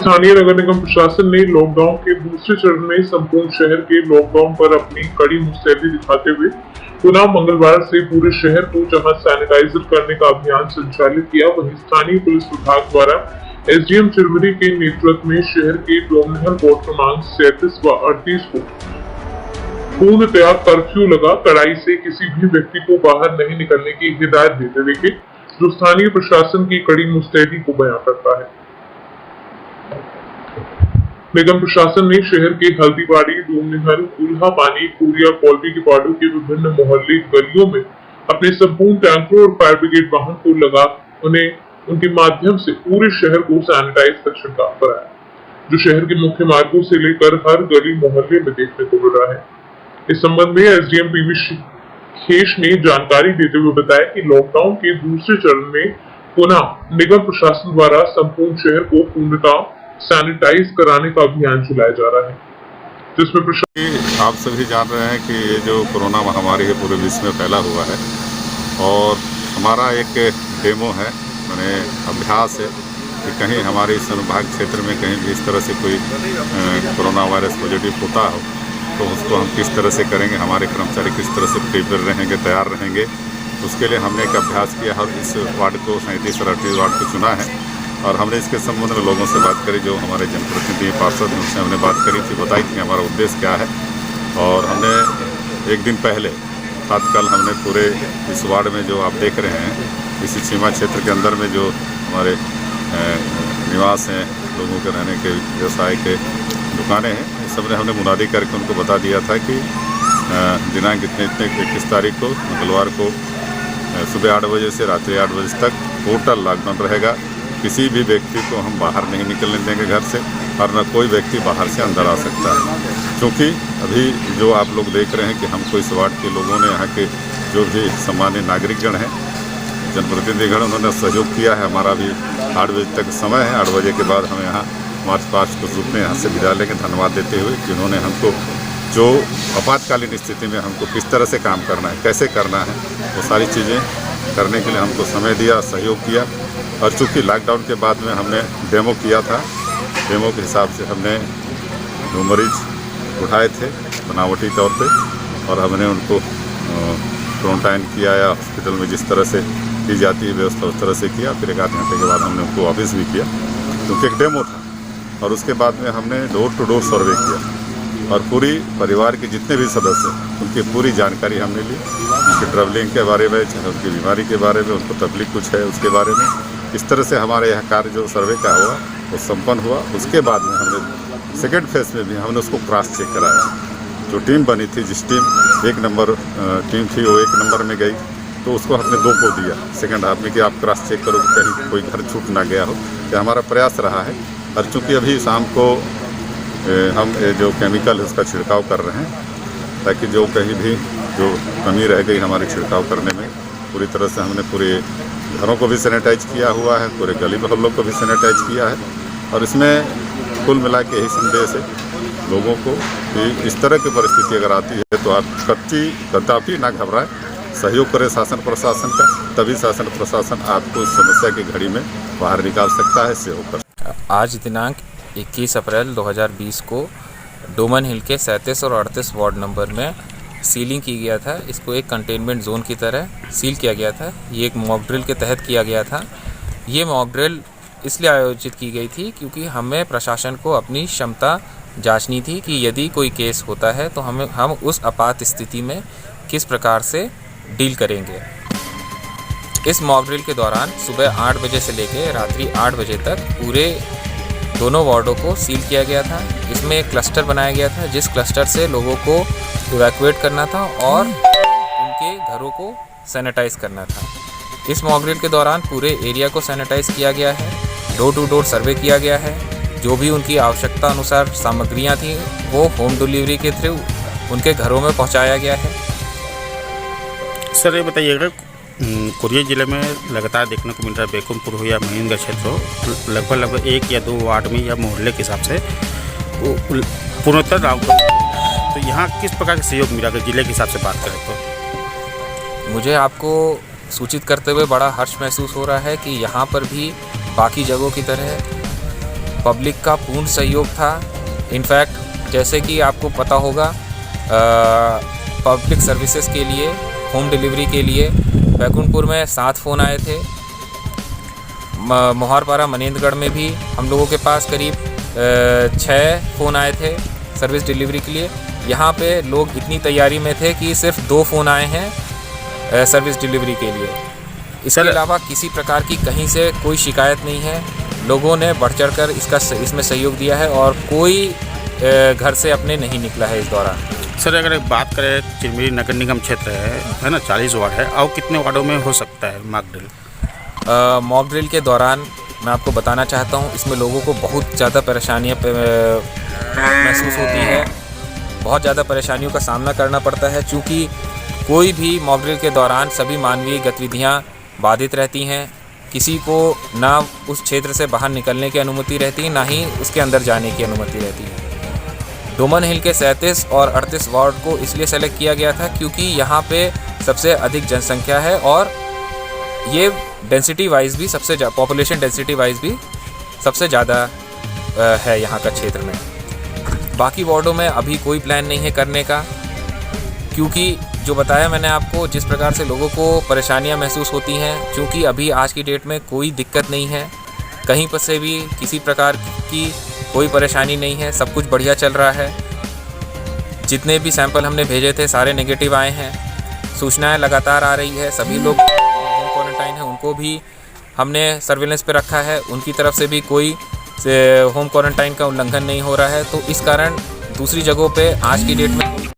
स्थानीय नगर निगम प्रशासन ने लॉकडाउन के दूसरे चरण में संपूर्ण शहर के लॉकडाउन पर अपनी कड़ी मुस्तैदी दिखाते हुए पुनः मंगलवार से पूरे शहर को जहां सैनिटाइजर करने का अभियान संचालित किया, वहीं स्थानीय पुलिस विभाग द्वारा एसडीएम चिरमिरी के नेतृत्व में शहर के डोमनिहल वार्ड क्रमांक 37 व 38 को पूर्णतया कर्फ्यू लगा कड़ाई से किसी भी व्यक्ति को बाहर नहीं निकलने की हिदायत देते हुए, जो स्थानीय प्रशासन की कड़ी मुस्तैदी को बयां करता है। निगम प्रशासन ने शहर के हल्दीबाड़ी, डोमनिहल, कुल्हा पानी, कुरिया कॉलोनी के वार्डों के विभिन्न मोहल्ले गलियों में अपने संपूर्ण टैंकर और फायर ब्रिगेड वाहन को लगा उन्हें उनके माध्यम से पूरे शहर को सैनिटाइज का छिड़काव कराया, जो शहर के मुख्य मार्गों से लेकर हर गली मोहल्ले में देखने को मिल रहा है। इस संबंध में एसडीएम पीवी खेश ने जानकारी देते हुए बताया कि लॉकडाउन के दूसरे चरण में पुनः निगम प्रशासन द्वारा संपूर्ण शहर को पूर्णतः सैनिटाइज कराने का अभियान चलाया जा रहा है, जिसमें आप सभी जान रहे हैं कि ये जो कोरोना महामारी है पूरे विश्व में फैला हुआ है और हमारा एक डेमो है, मैंने अभ्यास है कि कहीं हमारे इस अनुभाग क्षेत्र में कहीं भी इस तरह से कोई कोरोना वायरस पॉजिटिव होता हो तो उसको हम किस तरह से करेंगे, हमारे कर्मचारी किस तरह से प्रिपेयर रहेंगे, तैयार रहेंगे। उसके लिए हमने एक अभ्यास किया और इस वार्ड को 37 और 38 वार्ड को चुना है और हमने इसके संबंध में लोगों से बात करी, जो हमारे जनप्रतिनिधि पार्षद हैं उनसे हमने बात करी थी, बताई थी हमारा उद्देश्य क्या है। और हमने एक दिन पहले अर्थात कल हमने पूरे इस वार्ड में जो आप देख रहे हैं, इसी सीमा क्षेत्र के अंदर में जो हमारे निवास हैं, लोगों के रहने के व्यवसाय के दुकानें हैं, इस सब ने हमने मुनादी करके उनको बता दिया था कि दिनांक इतने 21 तारीख को मंगलवार को सुबह 8 बजे से रात्रि 8 बजे तक टोटल लॉकडाउन रहेगा। किसी भी व्यक्ति को हम बाहर नहीं निकलने देंगे घर से और न कोई व्यक्ति बाहर से अंदर आ सकता है, क्योंकि अभी जो आप लोग देख रहे हैं कि हमको इस वार्ड के लोगों ने, यहाँ के जो भी सामान्य नागरिकगण हैं, जनप्रतिनिधिगण, उन्होंने सहयोग किया है। हमारा भी 8 बजे तक समय है, 8 बजे के बाद हम यहाँ मार्च पास्ट कुछ रूप में यहाँ से विदा लेंगे, धन्यवाद देते हुए जिन्होंने हमको जो आपातकालीन स्थिति में हमको किस तरह से काम करना है, कैसे करना है, वो सारी चीज़ें करने के लिए हमको समय दिया, सहयोग किया। और चूँकि लॉकडाउन के बाद में हमने डेमो किया था, डेमो के हिसाब से हमने 2 मरीज उठाए थे बनावटी तौर पे और हमने उनको क्वारंटाइन किया या हॉस्पिटल में जिस तरह से की जाती है व्यवस्था उस तरह से किया। फिर 1 आध घंटे के बाद हमने उनको वापस भी किया, क्योंकि एक डेमो था। और उसके बाद में हमने डोर टू डोर सर्वे किया और पूरी परिवार के जितने भी सदस्य उनकी पूरी जानकारी हमने ली, उनके ट्रैवलिंग के बारे में, चाहे उनकी बीमारी के बारे में, उनको तकलीफ कुछ है उसके बारे में। इस तरह से हमारे यहाँ कार्य जो सर्वे का हुआ वो संपन्न हुआ। उसके बाद में हमने सेकेंड फेज में भी हमने उसको क्रॉस चेक कराया। जो टीम बनी थी, जिस टीम 1 नंबर टीम थी वो 1 नंबर में गई, तो उसको हमने 2 को दिया सेकेंड हाफ में कि आप क्रॉस चेक करो कि कहीं कोई घर छूट ना गया हो। ये हमारा प्रयास रहा है। और चूँकि अभी शाम को हम जो केमिकल है उसका छिड़काव कर रहे हैं, ताकि जो कहीं भी जो कमी रह गई हमारे छिड़काव करने में, पूरी तरह से हमने पूरे घरों को भी सैनिटाइज किया हुआ है, पूरे गली मोहल्लों को भी सैनिटाइज किया है। और इसमें कुल मिला के यही संदेश है लोगों को कि इस तरह की परिस्थिति अगर आती है तो आप कदापि ना घबराएं, सहयोग करें शासन प्रशासन का, तभी शासन प्रशासन आपको इस समस्या की घड़ी में बाहर निकाल सकता है, सहयोग कर। आज दिनांक 21 अप्रैल 2020 को डोमनिहल के 37 और 38 वार्ड नंबर में सीलिंग की गया था। इसको एक कंटेनमेंट जोन की तरह सील किया गया था। ये एक मॉक ड्रिल के तहत किया गया था। ये मॉक ड्रिल इसलिए आयोजित की गई थी क्योंकि हमें प्रशासन को अपनी क्षमता जांचनी थी कि यदि कोई केस होता है तो हम उस आपात स्थिति में किस प्रकार से डील करेंगे। इस मॉक ड्रिल के दौरान सुबह 8 बजे से लेकर रात्रि 8 बजे तक पूरे दोनों वार्डों को सील किया गया था। इसमें एक क्लस्टर बनाया गया था, जिस क्लस्टर से लोगों को इवैक्यूएट करना था और उनके घरों को सैनिटाइज करना था। इस मॉक ड्रिल के दौरान पूरे एरिया को सैनिटाइज किया गया है, डोर टू डोर सर्वे किया गया है। जो भी उनकी आवश्यकता अनुसार सामग्रियां थी वो होम डिलीवरी के थ्रू उनके घरों में पहुंचाया गया है। सर ये बताइएगा, कुरिया ज़िले में लगातार देखने को मिल रहा है, बेकुमपुर हो या महेंद्रगढ़ क्षेत्र हो, लगभग 1 या 2 वार्ड में या मोहल्ले के हिसाब से पूर्णतः लॉकडाउन, तो यहाँ किस प्रकार का सहयोग मिला अगर ज़िले के हिसाब से बात करें तो? मुझे आपको सूचित करते हुए बड़ा हर्ष महसूस हो रहा है कि यहाँ पर भी बाकी जगहों की तरह पब्लिक का पूर्ण सहयोग था। इनफैक्ट जैसे कि आपको पता होगा, पब्लिक सर्विसेज के लिए, होम डिलीवरी के लिए बैकुंठपुर में 7 फ़ोन आए थे। मोहरपारा मनेंद्रगढ़ में भी हम लोगों के पास करीब 6 फ़ोन आए थे सर्विस डिलीवरी के लिए। यहाँ पे लोग इतनी तैयारी में थे कि सिर्फ 2 फ़ोन आए हैं सर्विस डिलीवरी के लिए। इसके अलावा किसी प्रकार की कहीं से कोई शिकायत नहीं है। लोगों ने बढ़ चढ़ कर इसमें सहयोग दिया है और कोई घर से अपने नहीं निकला है इस दौरान। सर अगर एक बात करें, चिरमिरी नगर निगम क्षेत्र है ना, 40 वार्ड है, और कितने वार्डों में हो सकता है मॉक ड्रिल? मॉक ड्रिल के दौरान मैं आपको बताना चाहता हूँ, इसमें लोगों को बहुत ज़्यादा परेशानियाँ महसूस होती है, बहुत ज़्यादा परेशानियों का सामना करना पड़ता है। चूँकि कोई भी मॉक ड्रिल के दौरान सभी मानवीय गतिविधियाँ बाधित रहती हैं। किसी को ना उस क्षेत्र से बाहर निकलने की अनुमति रहती है, ना ही उसके अंदर जाने की अनुमति रहती है। डोमन हिल के 37 और 38 वार्ड को इसलिए सेलेक्ट किया गया था क्योंकि यहाँ पे सबसे अधिक जनसंख्या है और ये डेंसिटी वाइज भी पॉपुलेशन डेंसिटी वाइज भी सबसे ज़्यादा है यहाँ का क्षेत्र में। बाकी वार्डों में अभी कोई प्लान नहीं है करने का, क्योंकि जो बताया मैंने आपको, जिस प्रकार से लोगों को परेशानियाँ महसूस होती हैं, क्योंकि अभी आज की डेट में कोई दिक्कत नहीं है, कहीं पर से भी किसी प्रकार की कोई परेशानी नहीं है, सब कुछ बढ़िया चल रहा है। जितने भी सैंपल हमने भेजे थे सारे नेगेटिव आए हैं। सूचनाएं लगातार आ रही है, सभी लोग होम क्वारंटाइन हैं उनको भी हमने सर्विलेंस पे रखा है, उनकी तरफ से भी कोई होम क्वारंटाइन का उल्लंघन नहीं हो रहा है। तो इस कारण दूसरी जगहों पे आज की डेट में